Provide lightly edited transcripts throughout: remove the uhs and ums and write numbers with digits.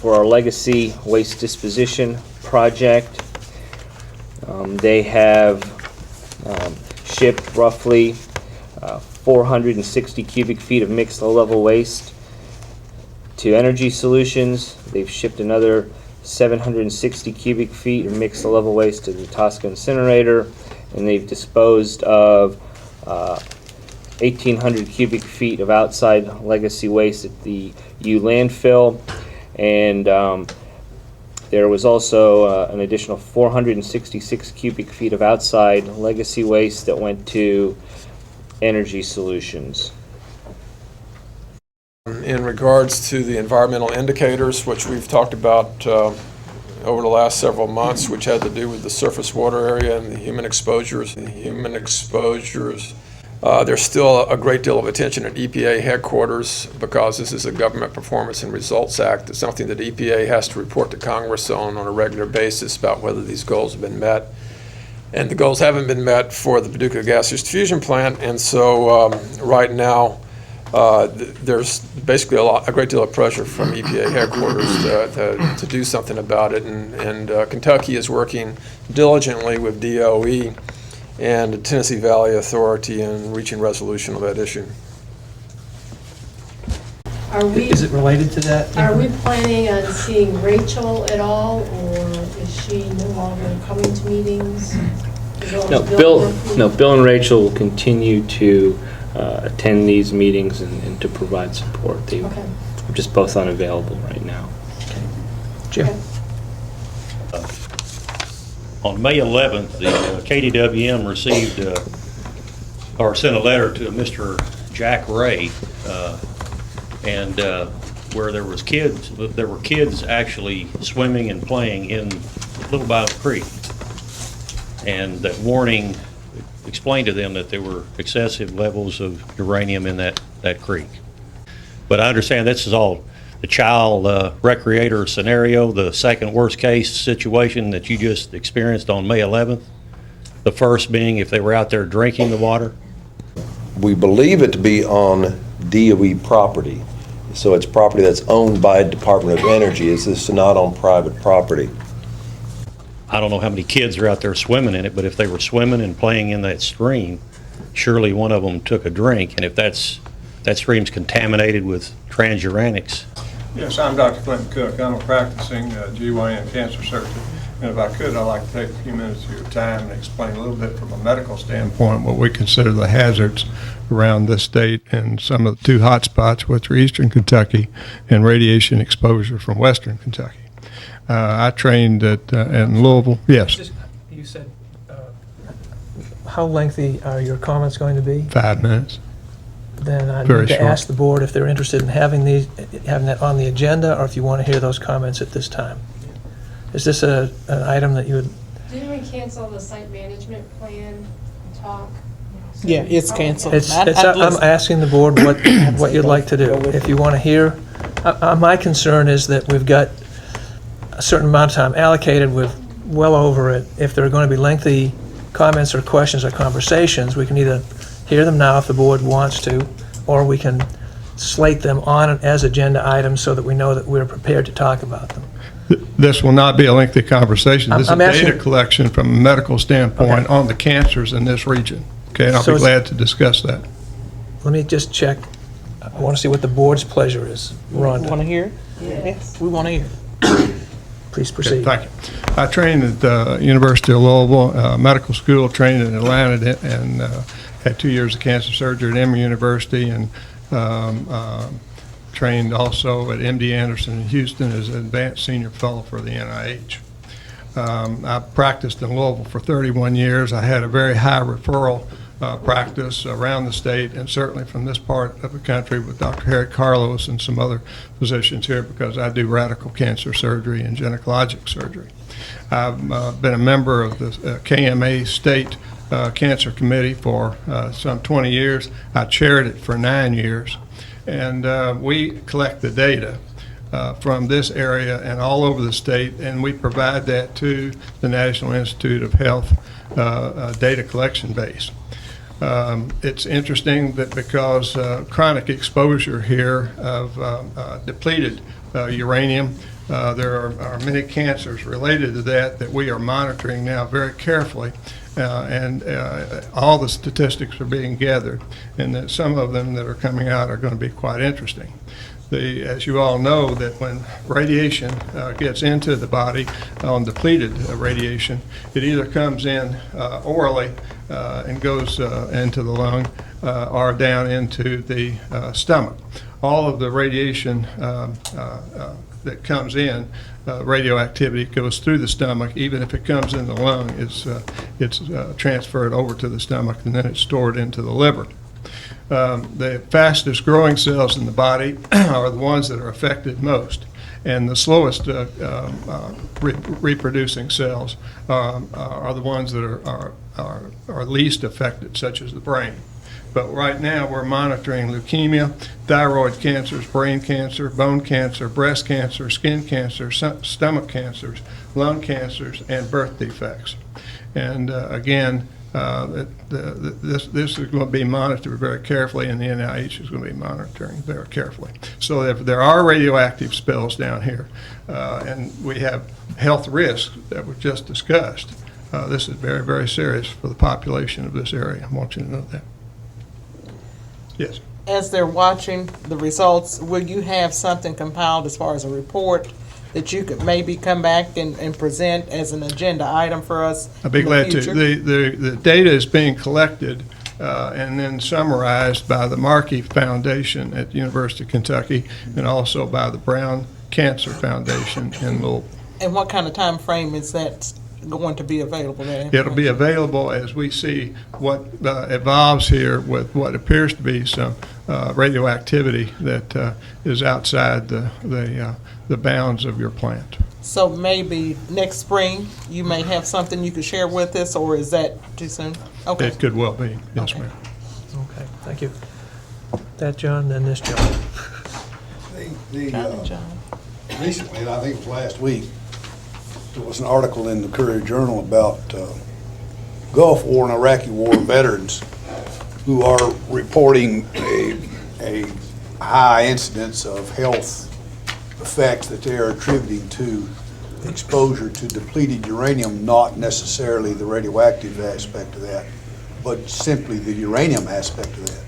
for our legacy waste disposition project. They have shipped roughly 460 cubic feet of mixed low-level waste to Energy Solutions. They've shipped another 760 cubic feet of mixed low-level waste to the Tosca incinerator, and they've disposed of 1,800 cubic feet of outside legacy waste at the U landfill, and there was also an additional 466 cubic feet of outside legacy waste that went to Energy Solutions. In regards to the environmental indicators, which we've talked about over the last several months, which had to do with the surface water area and the human exposures. There's still a great deal of attention at EPA headquarters because this is a Government Performance and Results Act. It's something that EPA has to report to Congress on a regular basis about whether these goals have been met. And the goals haven't been met for the Paducah Gaseous Diffusion plant, and so right now there's basically a great deal of pressure from EPA headquarters to do something about it, and Kentucky is working diligently with DOE and the Tennessee Valley Authority in reaching resolution on that issue. Is it related to that? Are we planning on seeing Rachel at all, or is she no longer coming to meetings? No, Bill and Rachel will continue to attend these meetings and to provide support. They're just both unavailable right now. Okay. Jim? Okay. On May 11th, the KDWM received or sent a letter to Mr. Jack Ray, and where there were kids actually swimming and playing in Little Bayou Creek, and that warning explained to them that there were excessive levels of uranium in that creek. But I understand this is all the child recreator scenario, the second worst case situation that you just experienced on May 11th. The first being if they were out there drinking the water. We believe it to be on DOE property. So it's property that's owned by Department of Energy. Is this not on private property? I don't know how many kids are out there swimming in it, but if they were swimming and playing in that stream, surely one of them took a drink, and if that stream's contaminated with transuranics. Yes, I'm Dr. Clinton Cook. I'm a practicing GYN cancer surgeon, and if I could, I'd like to take a few minutes of your time and explain a little bit from a medical standpoint what we consider the hazards around this state and some of the two hot spots, which are eastern Kentucky and radiation exposure from western Kentucky. I trained at in Louisville. Yes. You said, how lengthy are your comments going to be? 5 minutes. Then I Very need to short. ask the board if they're interested in having that on the agenda, or if you want to hear those comments at this time. Is this an item that you would? Didn't we cancel the site management plan talk? Yeah, it's canceled. I'm asking the board what you'd like to do. If you want to hear, my concern is that we've got a certain amount of time allocated, with well over it. If there are going to be lengthy comments or questions or conversations, we can either hear them now if the board wants to, or we can slate them on as agenda items so that we know that we're prepared to talk about them. This will not be a lengthy conversation. This I'm is asking- data collection from a medical standpoint on the cancers in this region. Okay, and I'll So be it's- glad to discuss that. Let me just check. I want to see what the board's pleasure is. Want to Rhonda, hear it? Yes. We want to hear it. please Okay, proceed. thank you. I trained at the University of Louisville, medical school, trained in Atlanta, and had 2 years of cancer surgery at Emory University, and trained also at MD Anderson in Houston as an advanced senior fellow for the NIH. I practiced in Louisville for 31 years. I had a very high referral practice around the state, and certainly from this part of the country with Dr. Harry Carlos and some other physicians here, because I do radical cancer surgery and gynecologic surgery. I've been a member of the KMA State Cancer Committee for some 20 years. I chaired it for 9 years, and we collect the data from this area and all over the state, and we provide that to the National Institute of Health data collection base. It's interesting that because chronic exposure here of depleted uranium There are many cancers related to that we are monitoring now very carefully, and all the statistics are being gathered, and that some of them that are coming out are going to be quite interesting. As you all know, that when radiation gets into the body on depleted radiation, it either comes in orally and goes into the lung or down into the stomach. All of the radiation that comes in, radioactivity goes through the stomach. Even if it comes in the lung, it's transferred over to the stomach, and then it's stored into the liver. The fastest growing cells in the body are the ones that are affected most, and the slowest reproducing cells are the ones that are least affected, such as the brain. But right now we're monitoring leukemia, thyroid cancers, brain cancer, bone cancer, breast cancer, skin cancer, stomach cancers, lung cancers, and birth defects. And again, this is going to be monitored very carefully, and the NIH is going to be monitoring very carefully. So if there are radioactive spills down here, and we have health risks that were just discussed, this is very, very serious for the population of this area. I want you to know that. Yes. As they're watching the results, will you have something compiled as far as a report that you could maybe come back and present as an agenda item for us? I'd be in the glad to. future? The data is being collected and then summarized by the Markey Foundation at the University of Kentucky, and also by the Brown Cancer Foundation in Louisville. And what kind of time frame is that going to be available? It'll be available as we see what evolves here with what appears to be some radioactivity that is outside the bounds of your plant. So maybe next spring you may have something you could share with us, or is that too soon? Okay. It could well be, yes, Okay. ma'am. Okay, thank you. That John, then this John. John. Recently, and I think it was last week, there was an article in the Courier Journal about Gulf War and Iraqi War veterans who are reporting a high incidence of health effects that they are attributing to exposure to depleted uranium, not necessarily the radioactive aspect of that, but simply the uranium aspect of that.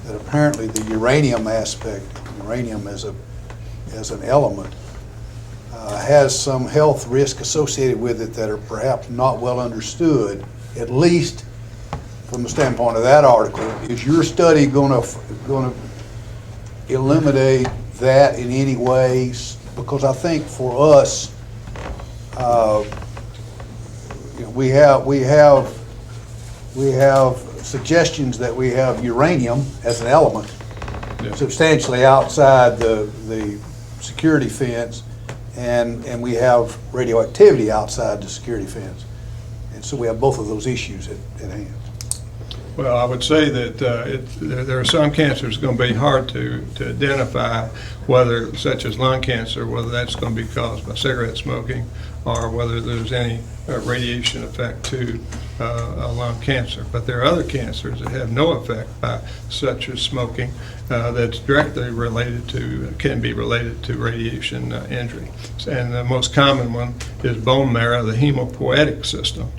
That apparently the uranium aspect, uranium as an element, has some health risk associated with it that are perhaps not well understood, at least from the standpoint of that article. Is your study going to eliminate that in any way? Because I think for us, we have suggestions that we have uranium as an element substantially outside the security fence, and we have radioactivity outside the security fence. And so we have both of those issues at hand. Well, I would say that there are some cancers going to be hard to identify, whether, such as lung cancer, whether that's going to be caused by cigarette smoking or whether there's any radiation effect to lung cancer. But there are other cancers that have no effect, such as smoking, that's directly related to, can be related to radiation injury. And the most common one is bone marrow, the hemopoietic system,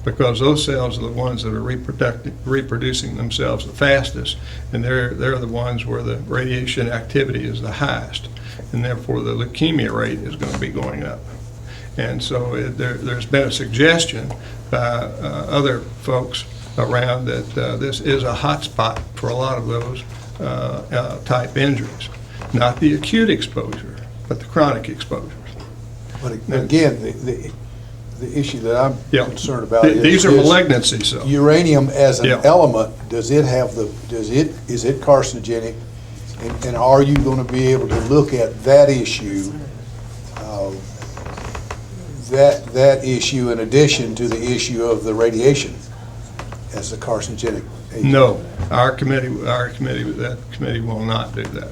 because those cells are the ones that are reproducing themselves the fastest, and they're the ones where the radiation activity is the highest, and therefore the leukemia rate is going to be going up. And so there's been a suggestion by other folks around that this is a hot spot for a lot of those type injuries. Not the acute exposure, but the chronic exposures. But again, the issue that I'm concerned about these are malignancies. So. Uranium as an element, is it carcinogenic? And are you going to be able to look at that issue, that issue in addition to the issue of the radiation as a carcinogenic agent? No, that committee will not do that.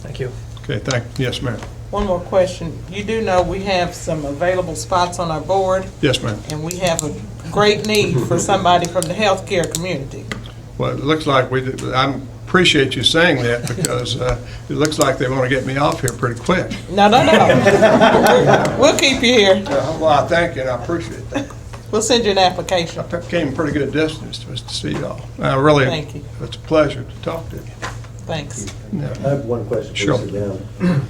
Thank you. Okay, yes, ma'am. One more question. You do know we have some available spots on our board, Yes, ma'am. and we have a great need for somebody from the healthcare community. Well, it looks like I appreciate you saying that because it looks like they want to get me off here pretty quick. No. We'll keep you here. Well, I thank you and I appreciate that. We'll send you an application. I came a pretty good distance just to see y'all. Really, Thank you. it's a pleasure to talk to you. Thanks. Yeah. I have one question. Sure. Please sit down.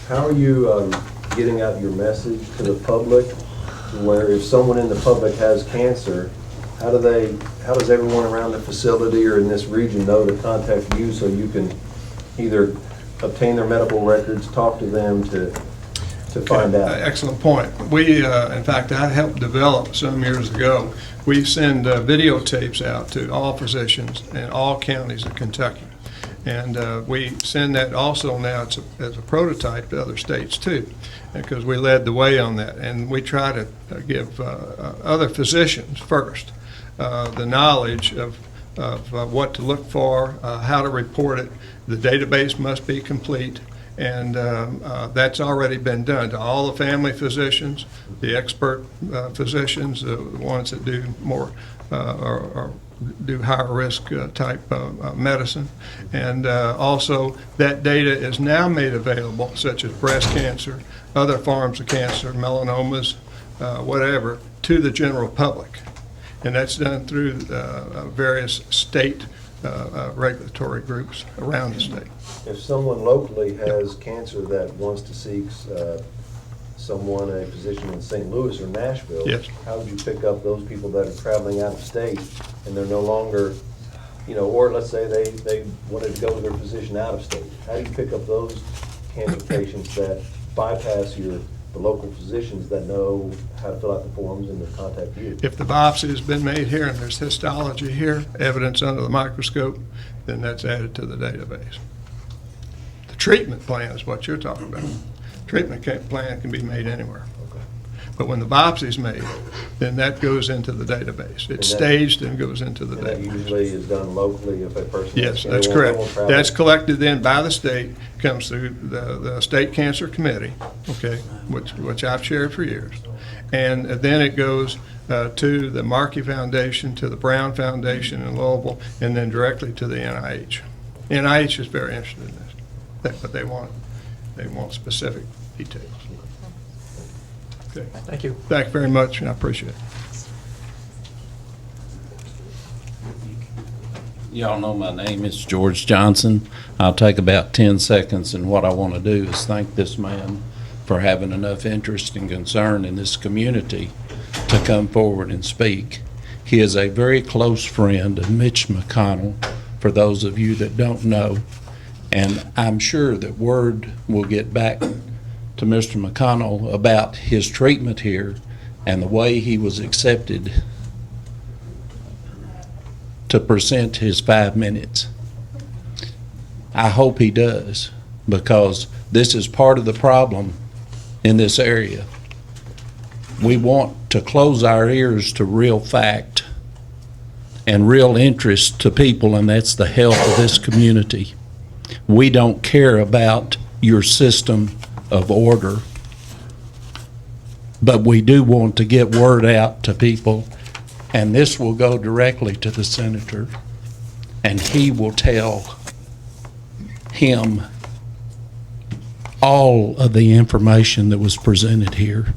How are you getting out your message to the public, where if someone in the public has cancer, how does everyone around the facility or in this region know to contact you so you can either obtain their medical records, talk to them to find out? Excellent point. We, in fact, I helped develop some years ago. We send videotapes out to all physicians in all counties of Kentucky. And we send that also now as a prototype to other states too, because we led the way on that. And we try to give other physicians first the knowledge of what to look for, how to report it. The database must be complete. And that's already been done to all the family physicians, the expert physicians, the ones that do more or do higher risk type medicine. And also that data is now made available, such as breast cancer, other forms of cancer, melanomas, whatever, to the general public. And that's done through various state regulatory groups around the state. If someone locally has cancer that wants to seek a physician in St. Louis or Nashville, Yes. how would you pick up those people that are traveling out of state and they're no longer, or let's say they wanted to go to their physician out of state? How do you pick up those cancer patients that bypass the local physicians that know how to fill out the forms and to contact you? If the biopsy has been made here and there's histology here, evidence under the microscope, then that's added to the database. The treatment plan is what you're talking about. Treatment plan can be made anywhere. But when the biopsy is made, then that goes into the database. It's staged and goes into the And that database. usually is done locally if a person. Yes, they that's won't correct. travel. That's collected then by the state, comes through the State Cancer Committee, okay, which I've chaired for years. And then it goes to the Markey Foundation, to the Brown Foundation in Louisville, and then directly to the NIH. NIH is very interested in this, but they want specific details. Okay. Thank you. Thank you very much, and I appreciate it. Y'all know my name is George Johnson. I'll take about 10 seconds, and what I want to do is thank this man for having enough interest and concern in this community to come forward and speak. He is a very close friend of Mitch McConnell, for those of you that don't know, and I'm sure that word will get back to Mr. McConnell about his treatment here and the way he was accepted to present his 5 minutes. I hope he does, because this is part of the problem in this area. We want to close our ears to real fact and real interest to people, and that's the health of this community. We don't care about your system of order, but we do want to get word out to people, and this will go directly to the senator, and he will tell him all of the information that was presented here.